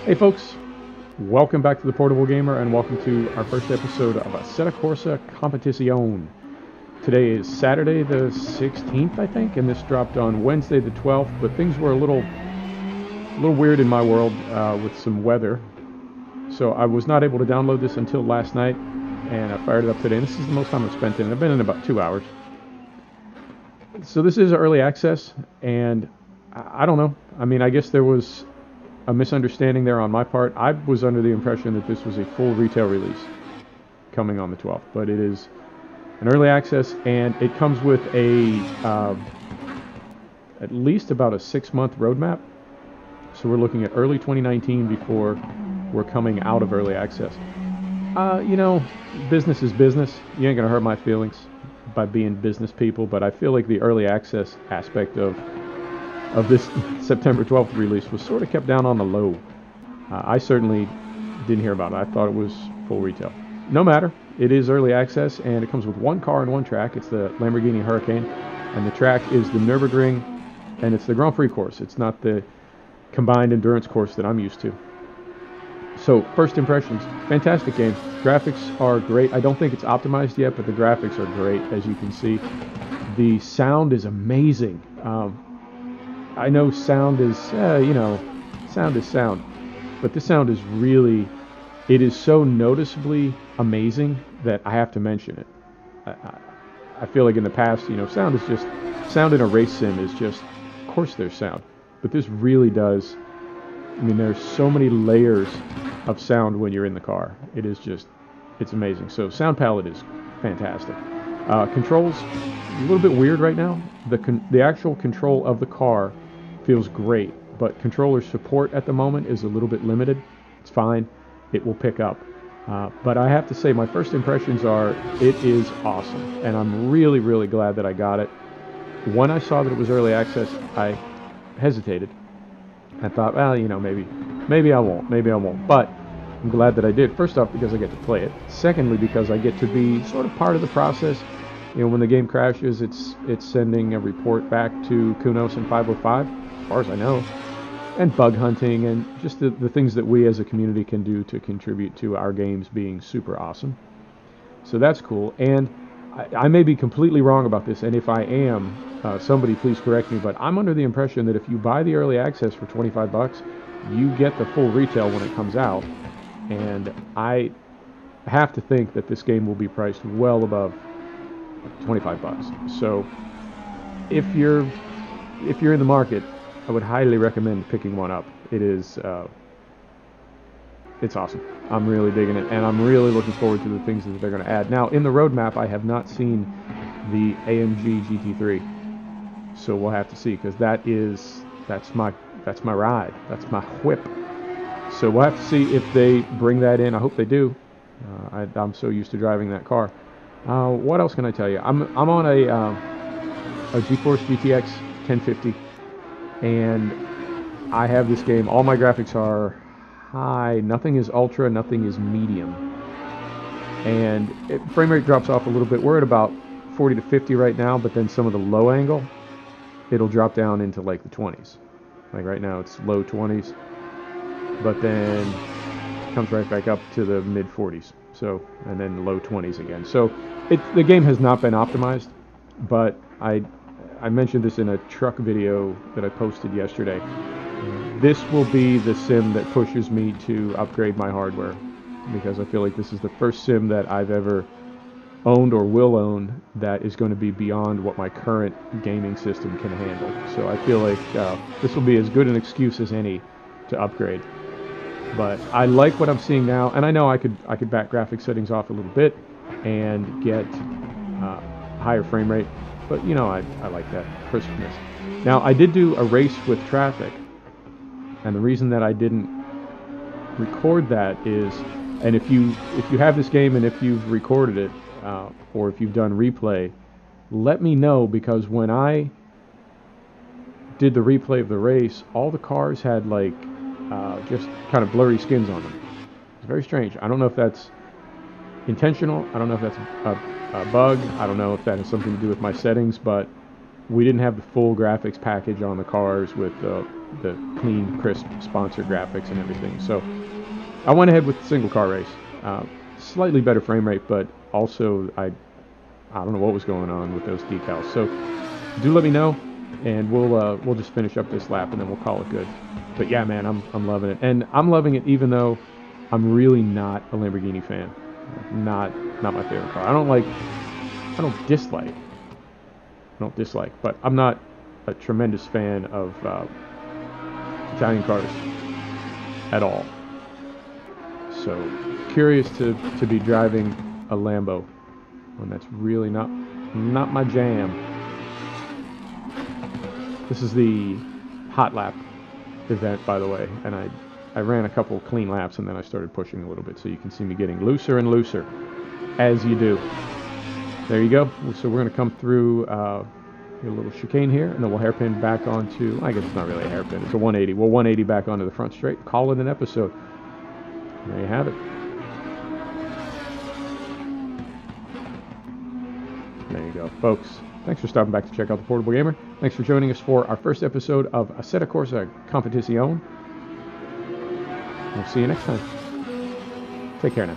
Hey folks, welcome back to the Portable Gamer and welcome to our first episode of Assetto Corsa Competizione. Today is Saturday the 16th, I think, and this dropped on Wednesday the 12th, but things were a little weird in my world with some weather. So I was not able to download this until last night, and I fired it up today. And this is the most time I've spent in it. I've been in about 2 hours. So this is early access, and I don't know. I mean, I guess there was a misunderstanding there on my part. I was under the impression that this was a full retail release coming on the 12th, but it is an early access, and it comes with a at least about a 6-month roadmap. So we're looking at early 2019 before we're coming out of early access. You know, business is business. You ain't gonna hurt my feelings by being business people, but I feel like the early access aspect of this September 12th release was sort of kept down on the low. I certainly didn't hear about it. I thought it was full retail. No matter, it is early access, and it comes with one car and one track. It's the Lamborghini Huracán, and the track is the Nurburgring, and it's the Grand Prix course. It's not the combined endurance course that I'm used to. So, first impressions, fantastic game. Graphics are great. I don't think it's optimized yet, but the graphics are great, as you can see. The sound is amazing. I know sound is, sound is sound, but this sound is really, it is so noticeably amazing that I have to mention it. I feel like in the past, sound is just, sound in a race sim is just, of course there's sound, but this really does, I mean, there's so many layers of sound when you're in the car. It is just, it's amazing. So sound palette is fantastic. Controls, a little bit weird right now. The actual control of the car feels great, but controller support at the moment is a little bit limited. It's fine. It will pick up. But I have to say, my first impressions are, it is awesome. And I'm really, really glad that I got it. When I saw that it was early access, I hesitated. I thought, well, maybe I won't. Maybe I won't. But I'm glad that I did. First off, because I get to play it. Secondly, because I get to be sort of part of the process. When the game crashes, it's sending a report back to Kunos and 505, as far as I know, and bug hunting and just the things that we as a community can do to contribute to our games being super awesome. So that's cool. And I may be completely wrong about this, and if I am, somebody please correct me, but I'm under the impression that if you buy the early access for $25, you get the full retail when it comes out. And I have to think that this game will be priced well above $25. So if you're in the market, I would highly recommend picking one up. It is it's awesome. I'm really digging it, and I'm really looking forward to the things that they're going to add. Now, in the roadmap, I have not seen the AMG GT3, so we'll have to see, because that's my ride. That's my whip. So we'll have to see if they bring that in. I hope they do. I'm so used to driving that car. What else can I tell you? I'm on a GeForce GTX 1050, and I have this game. All my graphics are high. Nothing is ultra. Nothing is medium. And frame rate drops off a little bit. We're at about 40 to 50 right now, but then some of the low angle, it'll drop down into like the 20s. Like right now, it's low 20s, but then it comes right back up to the mid 40s. So, and then low 20s again. So the game has not been optimized, but I mentioned this in a truck video that I posted yesterday. This will be the sim that pushes me to upgrade my hardware, because I feel like this is the first sim that I've ever owned or will own that is going to be beyond what my current gaming system can handle. So I feel like this will be as good an excuse as any to upgrade. But I like what I'm seeing now, and I know I could back graphic settings off a little bit and get higher frame rate, but I like that crispness. Now, I did do a race with traffic, and the reason that I didn't record that is, and if you have this game and if you've recorded it, or if you've done replay, let me know, because when I did the replay of the race, all the cars had like just kind of blurry skins on them. It's very strange. I don't know if that's intentional. I don't know if that's a bug. I don't know if that has something to do with my settings, but we didn't have the full graphics package on the cars with the clean, crisp sponsor graphics and everything. So I went ahead with the single car race. Slightly better frame rate, but also I don't know what was going on with those decals. So do let me know, and we'll just finish up this lap and then we'll call it good. But yeah, man, I'm loving it, and I'm loving it even though I'm really not a Lamborghini fan. Not my favorite car. I don't dislike, but I'm not a tremendous fan of Italian cars at all. So curious to be driving a Lambo when that's really not my jam. This is the hot lap event, by the way, and I ran a couple clean laps and then I started pushing a little bit, so you can see me getting looser and looser as you do. There you go. So we're going to come through a little chicane here, and then we'll hairpin back onto, I guess it's not really a hairpin, it's a 180. We'll 180 back onto the front straight, call it an episode. There you have it. There you go, folks. Thanks for stopping back to check out The Portable Gamer. Thanks for joining us for our first episode of Assetto Corsa Competizione. We'll see you next time. Take care now.